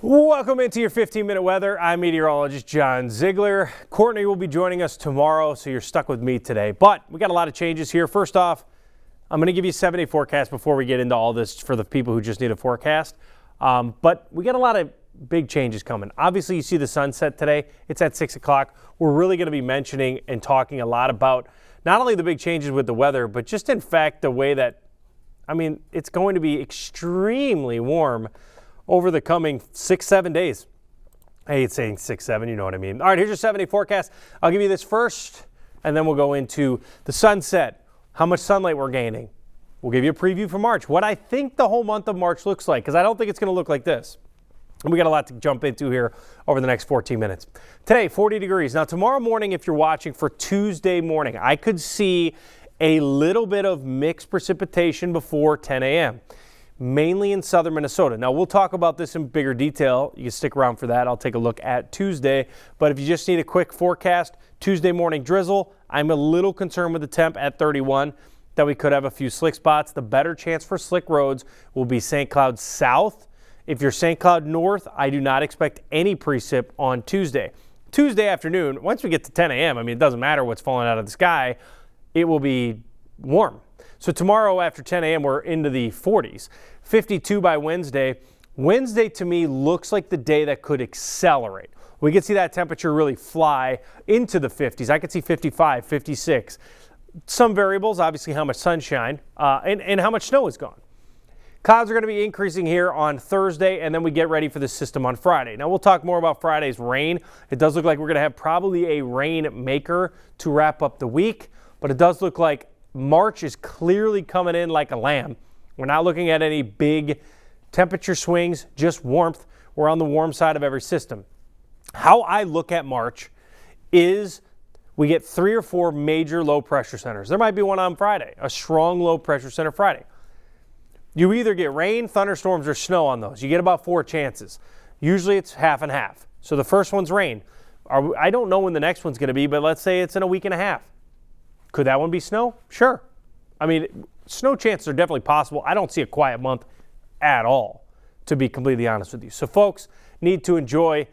Welcome into your 15-minute weather. I'm meteorologist John Ziegler. Courtney will be joining us tomorrow, so you're stuck with me today. But we got a lot of changes here. First off, I'm going to give you a 7-day forecast before we get into all this for the people who just need a forecast. But we got a lot of big changes coming. Obviously, you see the sunset today. It's at 6 o'clock. We're really going to be mentioning and talking a lot about not only the big changes with the weather, but just in fact the way that, it's going to be extremely warm over the coming 6-7 days. I hate saying 6-7, you know what I mean. All right, here's your 7-day forecast. I'll give you this first, and then we'll go into the sunset, how much sunlight we're gaining. We'll give you a preview for March, what I think the whole month of March looks like, because I don't think it's going to look like this. And we got a lot to jump into here over the next 14 minutes. Today, 40 degrees. Now, tomorrow morning, if you're watching for Tuesday morning, I could see a little bit of mixed precipitation before 10 a.m., mainly in southern Minnesota. Now, we'll talk about this in bigger detail. You can stick around for that. I'll take a look at Tuesday. But if you just need a quick forecast, Tuesday morning drizzle. I'm a little concerned with the temp at 31 that we could have a few slick spots. The better chance for slick roads will be St. Cloud South. If you're St. Cloud North, I do not expect any precip on Tuesday. Tuesday afternoon, once we get to 10 a.m., it doesn't matter what's falling out of the sky. It will be warm. So tomorrow after 10 a.m., we're into the 40s. 52 by Wednesday. Wednesday to me looks like the day that could accelerate. We could see that temperature really fly into the 50s. I could see 55, 56. Some variables, obviously how much sunshine and how much snow is gone. Clouds are going to be increasing here on Thursday, and then we get ready for the system on Friday. Now, we'll talk more about Friday's rain. It does look like we're going to have probably a rain maker to wrap up the week, but it does look like March is clearly coming in like a lamb. We're not looking at any big temperature swings, just warmth. We're on the warm side of every system. How I look at March is we get 3 or 4 major low pressure centers. There might be one on Friday, a strong low pressure center Friday. You either get rain, thunderstorms, or snow on those. You get about 4 chances. Usually it's half and half. So the first one's rain. I don't know when the next one's going to be, but let's say it's in a week and a half. Could that one be snow? Sure. Snow chances are definitely possible. I don't see a quiet month at all, to be completely honest with you. So folks need to enjoy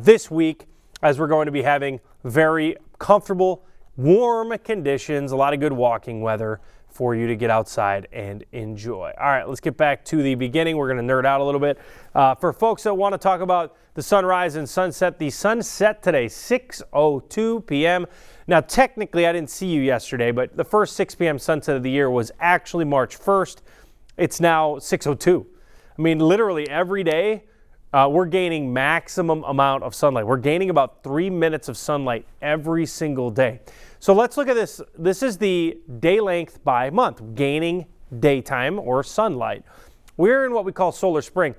this week as we're going to be having very comfortable, warm conditions, a lot of good walking weather for you to get outside and enjoy. All right, let's get back to the beginning. We're going to nerd out a little bit. For folks that want to talk about the sunrise and sunset, the sunset today, 6:02 p.m. Now, technically, I didn't see you yesterday, but the first 6 p.m. sunset of the year was actually March 1st. It's now 6:02. Literally every day, we're gaining maximum amount of sunlight. We're gaining about 3 minutes of sunlight every single day. So let's look at this. This is the day length by month, gaining daytime or sunlight. We're in what we call solar spring.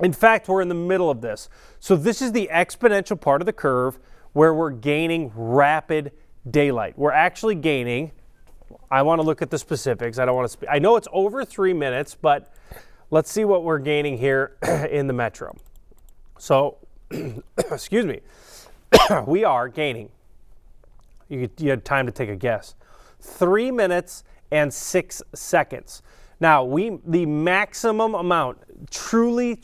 In fact, we're in the middle of this. So this is the exponential part of the curve where we're gaining rapid daylight. We're actually gaining, I want to look at the specifics. I know it's over 3 minutes, but let's see what we're gaining here in the metro. So, excuse me, we are gaining, you had time to take a guess, 3 minutes and 6 seconds. Now, the maximum amount, truly,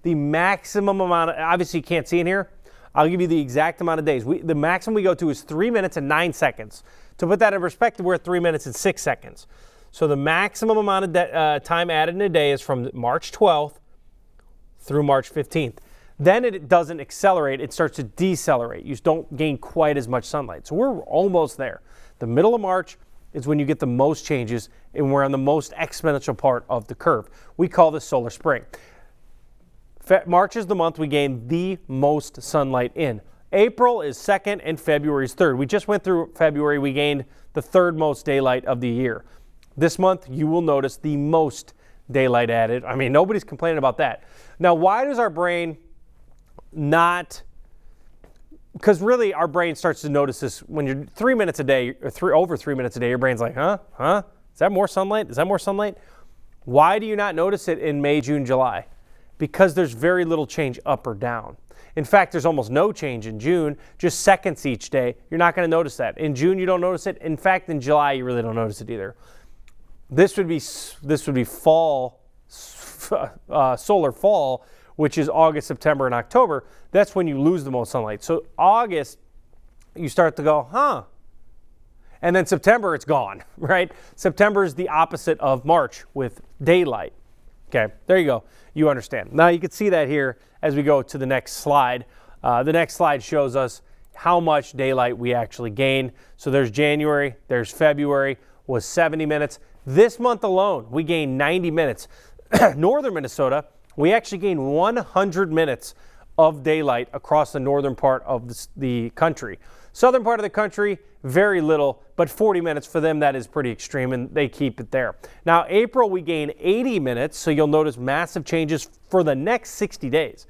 the maximum amount, obviously you can't see in here, I'll give you the exact amount of days. The maximum we go to is 3 minutes and 9 seconds. To put that in perspective, we're at 3 minutes and 6 seconds. So the maximum amount of time added in a day is from March 12th through March 15th. Then it doesn't accelerate, it starts to decelerate. You don't gain quite as much sunlight. So we're almost there. The middle of March is when you get the most changes, and we're on the most exponential part of the curve. We call this solar spring. March is the month we gain the most sunlight in. April is 2nd and February is 3rd. We just went through February. We gained the 3rd most daylight of the year. This month, you will notice the most daylight added. Nobody's complaining about that. Now, why does our brain not, because really our brain starts to notice this when you're 3 minutes a day, or over 3 minutes a day, your brain's like, huh? Is that more sunlight? Is that more sunlight? Why do you not notice it in May, June, July? Because there's very little change up or down. In fact, there's almost no change in June, just seconds each day. You're not going to notice that. In June, you don't notice it. In fact, in July, you really don't notice it either. This would be fall, solar fall, which is August, September, and October, that's when you lose the most sunlight. So August, you start to go, huh? And then September, it's gone, right? September is the opposite of March with daylight. Okay, there you go. You understand. Now you can see that here as we go to the next slide. The next slide shows us how much daylight we actually gain. So there's January, there's February, was 70 minutes. This month alone, we gained 90 minutes. Northern Minnesota, we actually gained 100 minutes of daylight across the northern part of the country. Southern part of the country, very little, but 40 minutes for them, that is pretty extreme, and they keep it there. Now, April, we gain 80 minutes, so you'll notice massive changes for the next 60 days.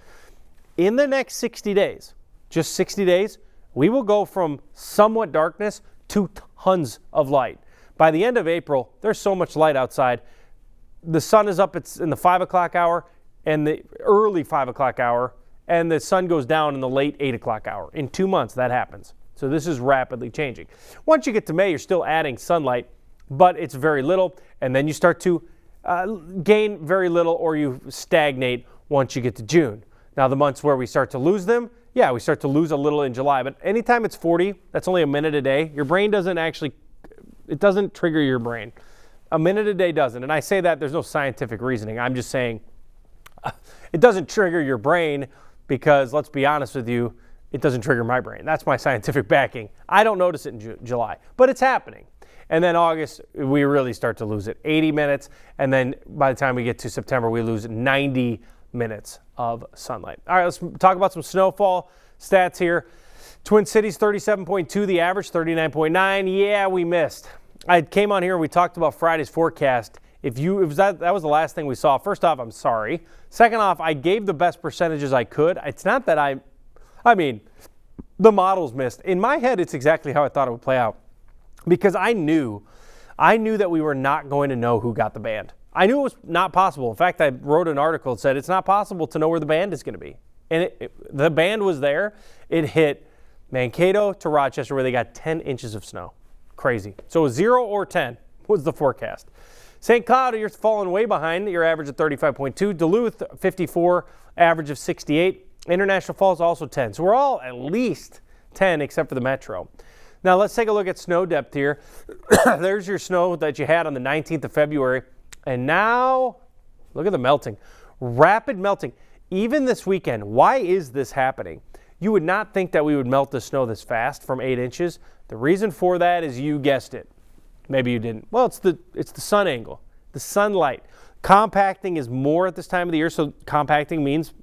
In the next 60 days, just 60 days, we will go from somewhat darkness to tons of light. By the end of April, there's so much light outside. The sun is up, it's in the 5 o'clock hour and the early 5 o'clock hour, and the sun goes down in the late 8 o'clock hour. In 2 months, that happens. So this is rapidly changing. Once you get to May, you're still adding sunlight, but it's very little, and then you start to gain very little, or you stagnate once you get to June. Now, the months where we start to lose them, yeah, we start to lose a little in July, but anytime it's 40, that's only a minute a day. Your brain doesn't actually, it doesn't trigger your brain. A minute a day doesn't, and I say that there's no scientific reasoning. I'm just saying it doesn't trigger your brain because, let's be honest with you, it doesn't trigger my brain. That's my scientific backing. I don't notice it in July, but it's happening. And then August, we really start to lose it. 80 minutes, and then by the time we get to September, we lose 90 minutes of sunlight. All right, let's talk about some snowfall stats here. Twin Cities, 37.2, the average, 39.9. Yeah, we missed. I came on here and we talked about Friday's forecast. If that was the last thing we saw, first off, I'm sorry. Second off, I gave the best percentages I could. It's not that I mean, the models missed. In my head, it's exactly how I thought it would play out. Because I knew that we were not going to know who got the band. I knew it was not possible. In fact, I wrote an article that said it's not possible to know where the band is going to be. And the band was there. It hit Mankato to Rochester, where they got 10 inches of snow. Crazy. So 0 or 10 was the forecast. St. Cloud, you're falling way behind. Your average of 35.2. Duluth, 54, average of 68. International Falls, also 10. So we're all at least 10 except for the metro. Now let's take a look at snow depth here. There's your snow that you had on the 19th of February. And now, look at the melting. Rapid melting. Even this weekend, why is this happening? You would not think that we would melt the snow this fast from 8 inches. The reason for that is you guessed it. Maybe you didn't. Well, it's the sun angle, the sunlight. Compacting is more at this time of the year, so compacting means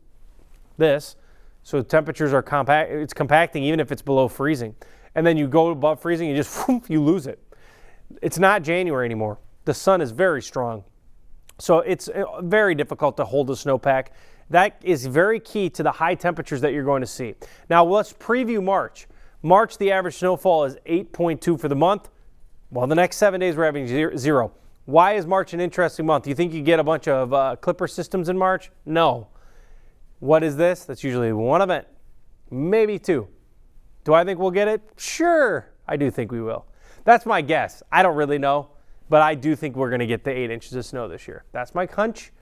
this. So temperatures are compact. It's compacting even if it's below freezing. And then you go above freezing, you lose it. It's not January anymore. The sun is very strong. So it's very difficult to hold a snowpack. That is very key to the high temperatures that you're going to see. Now let's preview March. March, the average snowfall is 8.2 for the month. Well, the next 7 days we're having 0. Why is March an interesting month? You think you get a bunch of clipper systems in March? No. What is this? That's usually one event, maybe 2. Do I think we'll get it? Sure, I do think we will. That's my guess. I don't really know, but I do think we're going to get the 8 inches of snow this year. That's my hunch.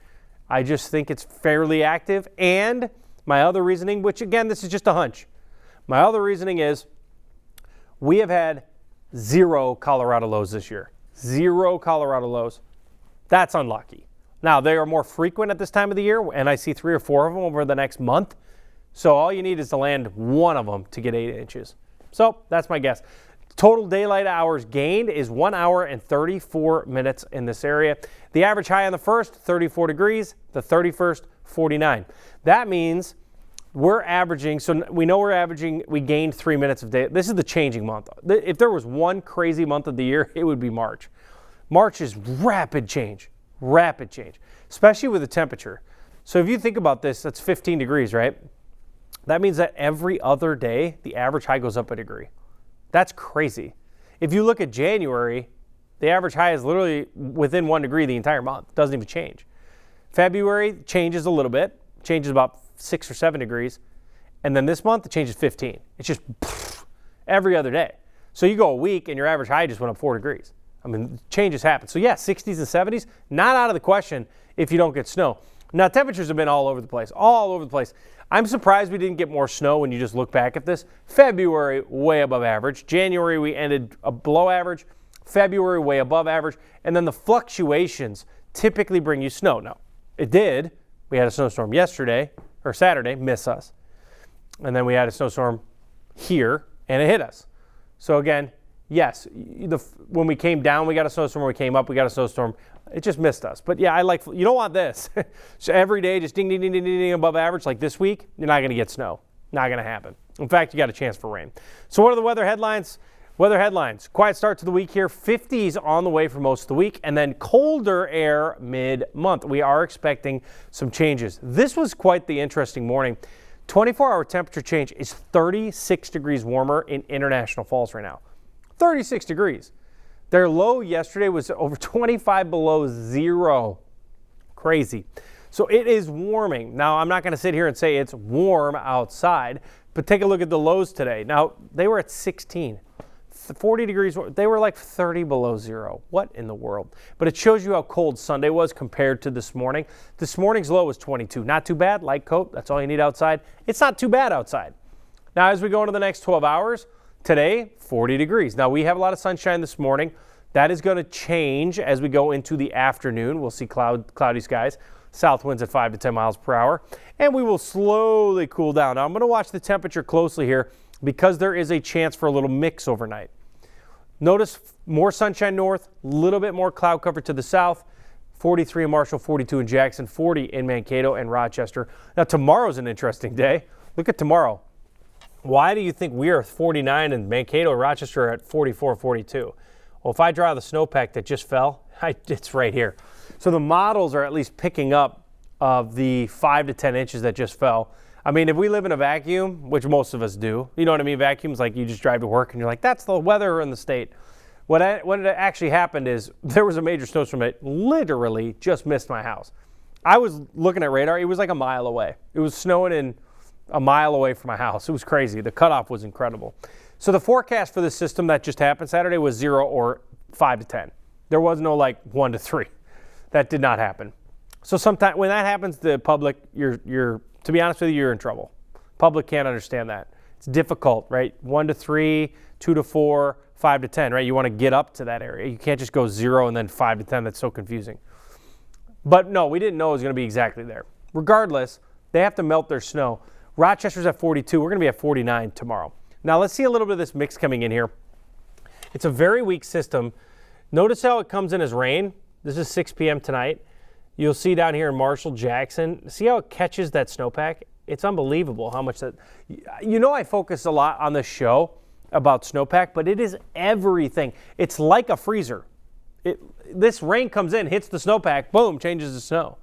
I just think it's fairly active. And my other reasoning, which again, this is just a hunch. My other reasoning is we have had 0 Colorado lows this year. 0 Colorado lows. That's unlucky. Now, they are more frequent at this time of the year, and I see 3 or 4 of them over the next month. So all you need is to land one of them to get 8 inches. So that's my guess. Total daylight hours gained is 1 hour and 34 minutes in this area. The average high on the 1st, 34 degrees. The 31st, 49. That means we're averaging, so we know we gained 3 minutes of day. This is the changing month. If there was one crazy month of the year, it would be March. March is rapid change, especially with the temperature. So if you think about this, that's 15 degrees, right? That means that every other day, the average high goes up a degree. That's crazy. If you look at January, the average high is literally within 1 degree the entire month. It doesn't even change. February changes a little bit, changes about 6 or 7 degrees. And then this month, it changes 15. It's just every other day. So you go a week and your average high just went up 4 degrees. I mean, changes happen. So yeah, 60s and 70s, not out of the question if you don't get snow. Now, temperatures have been all over the place, all over the place. I'm surprised we didn't get more snow when you just look back at this. February, way above average. January, we ended below average. February, way above average. And then the fluctuations typically bring you snow. Now, it did. We had a snowstorm yesterday, or Saturday, miss us. And then we had a snowstorm here, and it hit us. So again, yes, when we came down, we got a snowstorm. When we came up, we got a snowstorm. It just missed us. But yeah, you don't want this. So every day, just ding, ding, ding, ding, ding, above average, like this week, you're not going to get snow. Not going to happen. In fact, you got a chance for rain. So what are the weather headlines? Weather headlines. Quiet start to the week here. 50s on the way for most of the week, and then colder air mid-month. We are expecting some changes. This was quite the interesting morning. 24-hour temperature change is 36 degrees warmer in International Falls right now. 36 degrees. Their low yesterday was over 25 below zero. Crazy. So it is warming. Now, I'm not going to sit here and say it's warm outside, but take a look at the lows today. Now, they were at 16. 40 degrees. They were like 30 below zero. What in the world? But it shows you how cold Sunday was compared to this morning. This morning's low was 22. Not too bad. Light coat. That's all you need outside. It's not too bad outside. Now, as we go into the next 12 hours, today, 40 degrees. Now, we have a lot of sunshine this morning. That is going to change as we go into the afternoon. We'll see cloudy skies, south winds at 5 to 10 miles per hour, and we will slowly cool down. Now, I'm going to watch the temperature closely here because there is a chance for a little mix overnight. Notice more sunshine north, a little bit more cloud cover to the south. 43 in Marshall, 42 in Jackson, 40 in Mankato and Rochester. Now, tomorrow's an interesting day. Look at tomorrow. Why do you think we are 49 and Mankato and Rochester are at 44, 42? Well, if I draw the snowpack that just fell, it's right here. So the models are at least picking up of the 5 to 10 inches that just fell. I mean, if we live in a vacuum, which most of us do, you know what I mean? Vacuums, like you just drive to work and you're like, that's the weather in the state. What actually happened is there was a major snowstorm that literally just missed my house. I was looking at radar. It was like a mile away. It was snowing in a mile away from my house. It was crazy. The cutoff was incredible. So the forecast for this system that just happened Saturday was 0 or 5 to 10. There was no like 1 to 3. That did not happen. So sometimes when that happens, the public, to be honest with you, you're in trouble. Public can't understand that. It's difficult, right? 1 to 3, 2 to 4, 5 to 10, right? You want to get up to that area. You can't just go 0 and then 5 to 10. That's so confusing. But no, we didn't know it was going to be exactly there. Regardless, they have to melt their snow. Rochester's at 42. We're going to be at 49 tomorrow. Now let's see a little bit of this mix coming in here. It's a very weak system. Notice how it comes in as rain. This is 6 p.m. tonight. You'll see down here in Marshall, Jackson. See how it catches that snowpack? It's unbelievable how much that. You know, I focus a lot on this show about snowpack, but it is everything. It's like a freezer. This rain comes in, hits the snowpack, boom, changes the snow,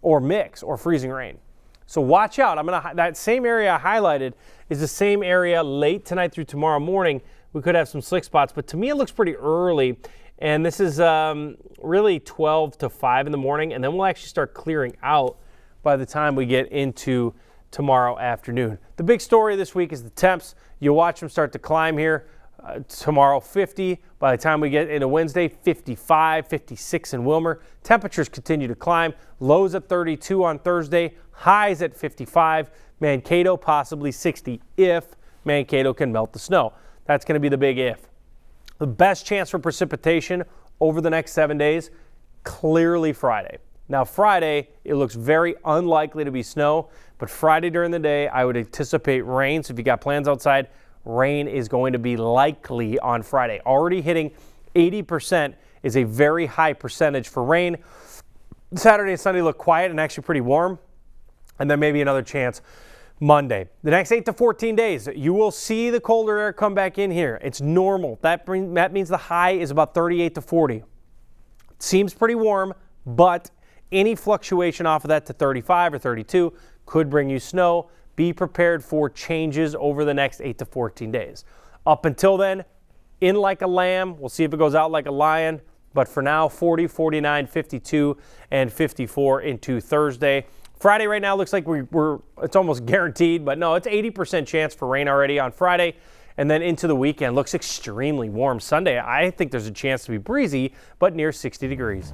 or mix, or freezing rain. So watch out. That same area I highlighted is the same area late tonight through tomorrow morning. We could have some slick spots, but to me it looks pretty early. And this is really 12 to 5 in the morning, and then we'll actually start clearing out by the time we get into tomorrow afternoon. The big story this week is the temps. You'll watch them start to climb here. Tomorrow 50. By the time we get into Wednesday, 55, 56 in Wilmer. Temperatures continue to climb. Lows at 32 on Thursday. Highs at 55. Mankato possibly 60 if Mankato can melt the snow. That's going to be the big if. The best chance for precipitation over the next 7 days, clearly Friday. Now Friday, it looks very unlikely to be snow, but Friday during the day, I would anticipate rain. So if you got plans outside, rain is going to be likely on Friday. Already hitting 80% is a very high percentage for rain. Saturday and Sunday look quiet and actually pretty warm, and then maybe another chance Monday. The next 8 to 14 days, you will see the colder air come back in here. It's normal. That means the high is about 38 to 40. It seems pretty warm, but any fluctuation off of that to 35 or 32 could bring you snow. Be prepared for changes over the next 8 to 14 days. Up until then, in like a lamb. We'll see if it goes out like a lion. But for now, 40, 49, 52, and 54 into Thursday. Friday right now looks like it's almost guaranteed, but no, it's 80% chance for rain already on Friday. And then into the weekend looks extremely warm. Sunday, I think there's a chance to be breezy, but near 60 degrees.